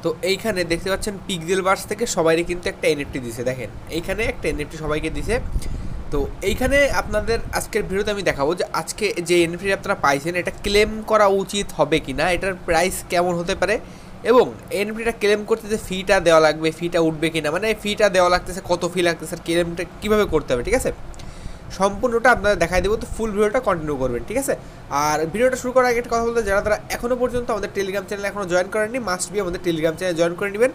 তো এইখানে দেখতে পাচ্ছেন পিক্সেলভার্স থেকে সবাইকে কিন্তু একটা এনএফটি দিছে, দেখেন এইখানে একটা এনএফটি সবাইকে দিছে। তো এইখানে আপনাদের আজকের ভিডিওতে আমি দেখাবো যে আজকে যে এনএফটি আপনারা পাইছেন এটা ক্লেম করা উচিত হবে কি না, এটার প্রাইস কেমন হতে পারে, এবং এনএফটিটা ক্লেম করতে যে ফিটা দেওয়া লাগবে, ফিটা উঠবে কি না, মানে ফিটা দেওয়া লাগতেছে, কত ফি লাগতেছে, আর ক্লেমটা কীভাবে করতে হবে, ঠিক আছে, সম্পূর্ণটা আপনারা দেখাই দেবো। তো ফুল ভিডিওটা কন্টিনিউ করবেন, ঠিক আছে। আর ভিডিওটা শুরু করার আগে একটা কথা বলতে, যারা তারা এখনও পর্যন্ত আমাদের টেলিগ্রাম চ্যানেল এখনও জয়েন করেননি, মাস্ট বি আমাদের টেলিগ্রাম চ্যানেল জয়েন করে নেবেন,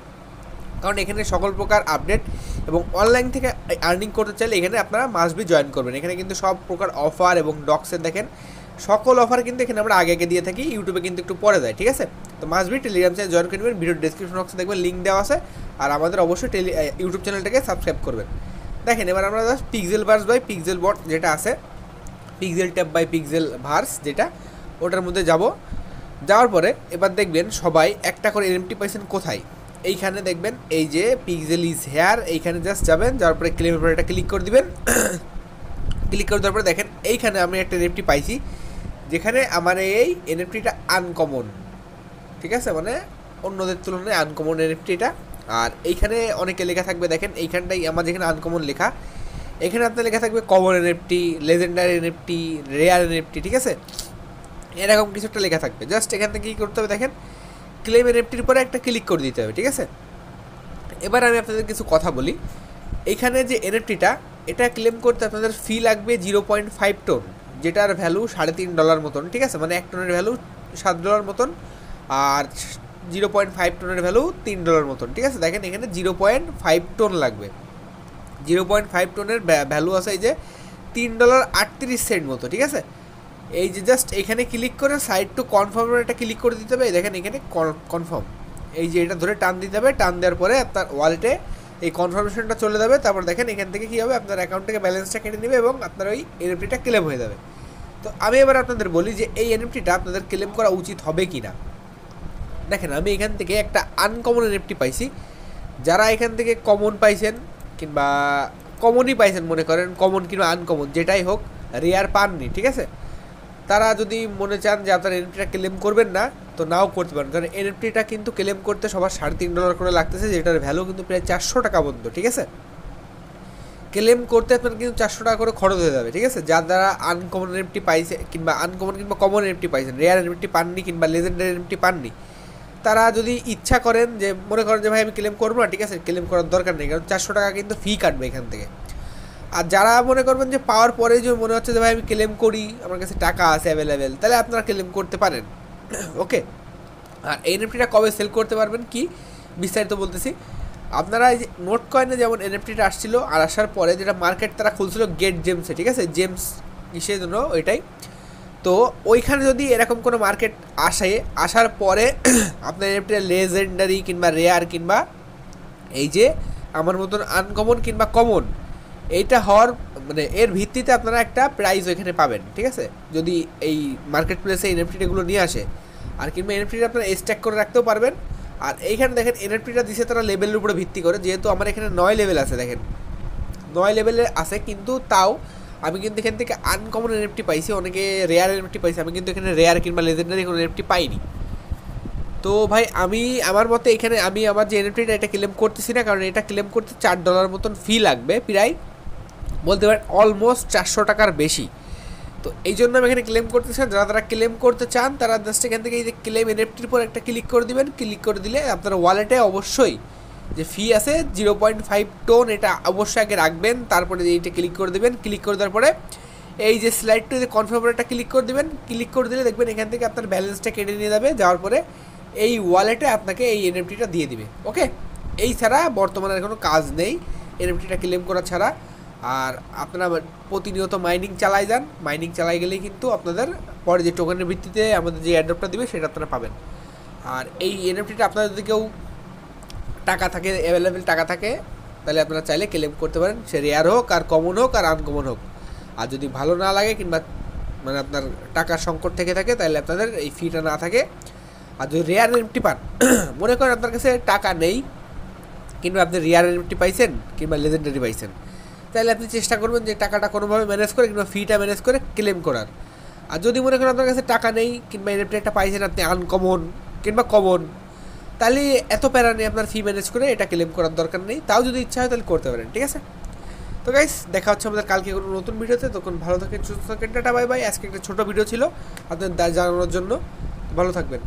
কারণ এখানে সকল প্রকার আপডেট এবং অনলাইন থেকে আর্নিং করতে চাইলে এখানে আপনারা মাস্ট বি জয়েন করবেন। এখানে কিন্তু সব প্রকার অফার এবং ডক্সের দেখেন সকল অফার কিন্তু এখানে আমরা আগে আগে দিয়ে থাকি, ইউটিউবে কিন্তু একটু পরে যায়, ঠিক আছে। তো must be Telegram channel join করে নেবেন, ভিডিওর ডিসক্রিপশন বক্সে দেখবেন লিঙ্ক দেওয়া আছে, আর আমাদের অবশ্যই ইউটিউব চ্যানেলটাকে সাবস্ক্রাইব করবেন। দেখেন এবার আমরা জাস্ট পিক্সেলভার্স বাই পিক্সেলবট যেটা আছে, পিক্সেল ট্যাব বাই পিক্সেলভার্স যেটা, ওটার মধ্যে যাওয়ার পরে এবার দেখবেন সবাই একটা করে এনএফটি পাইছেন কোথায়, এইখানে দেখবেন এই যে পিক্সেল ইজ হেয়ার, এইখানে জাস্ট যাবেন, যাওয়ার পরে ক্লেমের পরে এটা ক্লিক করে দিবেন। ক্লিক করে দেওয়ার পরে দেখেন এইখানে আমি একটা এনএফটি পাইছি, যেখানে আমার এই এনএফটিটা আনকমন, ঠিক আছে, মানে অন্যদের তুলনায় আনকমন এনএফটি এটা। আর এইখানে অনেকে লেখা থাকবে, দেখেন এইখানটাই আমার যেখানে আনকমন লেখা, এখানে আপনার লেখা থাকবে common NFT, legendary NFT, rare NFT, ঠিক আছে, এরকম কিছু একটা লেখা থাকবে। জাস্ট এখান থেকে কী করতে হবে, দেখেন ক্লেম এনএফটির পরে একটা ক্লিক করে দিতে হবে, ঠিক আছে। এবার আমি আপনাদের কিছু কথা বলি, এইখানে যে এনএফটিটা এটা ক্লেম করতে আপনাদের ফি লাগবে 0.5 টন, যেটার ভ্যালু $3.5 মতন, ঠিক আছে, মানে 1 টনের ভ্যালু $7 মতন, আর 0.5 টনের ভ্যালু $3 মতন, ঠিক আছে। দেখেন এখানে 0.5 টন লাগবে, 0.5 টনের ভ্যালু আছে এই যে $3.38 মতো, ঠিক আছে। এই যে জাস্ট এখানে ক্লিক করে সাইড টু কনফার্মের একটা ক্লিক করে দিতে হবে, দেখেন এখানে কনফার্ম, এই যে এটা ধরে টান দিতে হবে, টান দেওয়ার পরে আপনার ওয়ালেটে এই কনফার্মেশনটা চলে যাবে। তারপর দেখেন এখান থেকে কী হবে, আপনার অ্যাকাউন্ট থেকে ব্যালেন্সটা কেটে নেবে এবং আপনার ওই এনএফটিটা ক্লেম হয়ে যাবে। তো আমি এবার আপনাদের বলি যে এই এনএফটিটা আপনাদের ক্লেম করা উচিত হবে কি না। দেখেন আমি এখান থেকে একটা আনকমন এনএফটি পাইছি, যারা এখান থেকে কমন পাইছেন কিংবা কমনই পাইছেন, মনে করেন কমন কিংবা আনকমন যেটাই হোক, রেয়ার পাননি, ঠিক আছে, তারা যদি মনে চান যে আপনার এনএফটিটা ক্লেম করবেন না, তো নাও করতে পারেন, কারণ এনএফটিটা কিন্তু ক্লেম করতে সবার $3.5 করে লাগতেছে, যেটার ভ্যালু কিন্তু প্রায় $400 পর্যন্ত, ঠিক আছে। ক্লেম করতে আপনার কিন্তু $400 করে খরচ হয়ে যাবে, ঠিক আছে। যার দ্বারা আনকমন এনএফটি পাইছে কিংবা আনকমন কিংবা কমন এনএফটি পাইছেন, রেয়ার এনএফটি পাননি কিংবা লেজেন্ডারি এনএফটি পাননি, তারা যদি ইচ্ছা করেন যে মনে করেন যে ভাই আমি ক্লেম করবো না, ঠিক আছে, ক্লেম করার দরকার নেই, কারণ $400 কিন্তু ফি কাটবে এখান থেকে। আর যারা মনে করবেন যে পাওয়ার পরে যে মনে হচ্ছে যে ভাই আমি ক্লেম করি, আমার কাছে টাকা আছে অ্যাভেলেবেল, তাহলে আপনারা ক্লেম করতে পারেন, ওকে। আর এনএফটিটা কবে সেল করতে পারবেন কি বিস্তারিত বলতেছি। আপনারা এই যে নোট কয়েনে যেমন এনএফটিটা আসছিল, আর আসার পরে যেটা মার্কেট তারা খুলছিল গেট জেমসে, ঠিক আছে, জেমস কিসের জন্য ওইটাই, তো ওইখানে যদি এরকম কোনো মার্কেট আসার পরে আপনার এনএফটিটা লেজেন্ডারি কিংবা রেয়ার কিংবা এই যে আমার মতন আনকমন কিংবা কমন, এইটা হওয়ার মানে এর ভিত্তিতে আপনারা একটা প্রাইস ওইখানে পাবেন, ঠিক আছে, যদি এই মার্কেট প্লেসে এনএফটিগুলো নিয়ে আসে। আর কিংবা এনএফটিটা আপনারা স্ট্যাক করে রাখতেও পারবেন। আর এইখানে দেখেন এনএফটিটা দিছে তারা লেভেলের উপরে ভিত্তি করে, যেহেতু আমার এখানে 9 লেভেল আছে, দেখেন 9 লেভেলে আছে, কিন্তু তাও আমি কিন্তু এখান থেকে আনকমন এনএফটি পাইছি, অনেকে রেয়ার এনএফটি পাইছি, আমি কিন্তু এখানে রেয়ার কিংবা লেজেন্ডারি কোনো এনএফটি পাইনি। তো ভাই আমি আমার মতে এখানে আমি আমার যে এনএফটিটা এটা ক্লেম করতেছি না, কারণ এটা ক্লেম করতে $4 মতন ফি লাগবে, প্রায় বলতে পারেন অলমোস্ট $400 বেশি। তো এই জন্য আমি এখানে ক্লেম করতেছি না। যারা তারা ক্লেম করতে চান তারা জাস্ট এখান থেকে এই যে ক্লেম এনএফটির পর একটা ক্লিক করে দিবেন, ক্লিক করে দিলে আপনার ওয়ালেটে অবশ্যই যে ফি আছে 0.5 টন, এটা অবশ্যই আগে রাখবেন, তারপরে এইটা ক্লিক করে দেবেন। ক্লিক করে দেওয়ার পরে এই যে স্লাইডটা যে কনফার্মারটা ক্লিক করে দেবেন, ক্লিক করে দিলে দেখবেন এখান থেকে আপনার ব্যালেন্সটা কেটে নিয়ে যাবে, যাওয়ার পরে এই ওয়ালেটে আপনাকে এই এনএফটিটা দিয়ে দিবে, ওকে। এই ছাড়া বর্তমানে আর কোনো কাজ নেই এনএফটিটা ক্লেম করা ছাড়া। আর আপনারা প্রতিনিয়ত মাইনিং চালাই যান, মাইনিং চালাই গেলেই কিন্তু আপনাদের পরে যে টোকেনের ভিত্তিতে আমাদের যে অ্যাড্রপটা দিবে সেটা আপনারা পাবেন। আর এই এনএফটিটা আপনারা যদি কেউ টাকা থাকে, অ্যাভেলেবেল টাকা থাকে, তাহলে আপনারা চাইলে ক্লেম করতে পারেন, সে রেয়ার হোক আর কমন হোক আর আনকমন হোক। আর যদি ভালো না লাগে কিংবা মানে আপনার টাকার সংকট থেকে থাকে, তাহলে আপনাদের এই ফিটা না থাকে। আর যদি রেয়ার এনএফটি পান, মনে করেন আপনার কাছে টাকা নেই কিংবা আপনি রেয়ার এনএফটি পাইছেন কিংবা লেজেন্ডারি পাইছেন, তাহলে আপনি চেষ্টা করবেন যে টাকাটা কোনোভাবে ম্যানেজ করে কিংবা ফিটা ম্যানেজ করে ক্লেম করার। আর যদি মনে করেন আপনার কাছে টাকা নেই কিংবা এনএফটি একটা পাইছেন আপনি আনকমন কিংবা কমন, তাহলে এত প্যারা নিয়ে আপনার ফি ম্যানেজ করে এটা ক্লেম করার দরকার নেই, তাও যদি ইচ্ছা হয় তাহলে করতে পারেন, ঠিক আছে। তো গাইস দেখা হচ্ছে আমাদের কালকে কোনো নতুন ভিডিওতে, তখন ভালো থাকেন, সুস্থ থাকেন, টাটা বাই বাই। আজকে একটা ছোটো ভিডিও ছিল আপনাদের জানানোর জন্য, ভালো থাকবেন।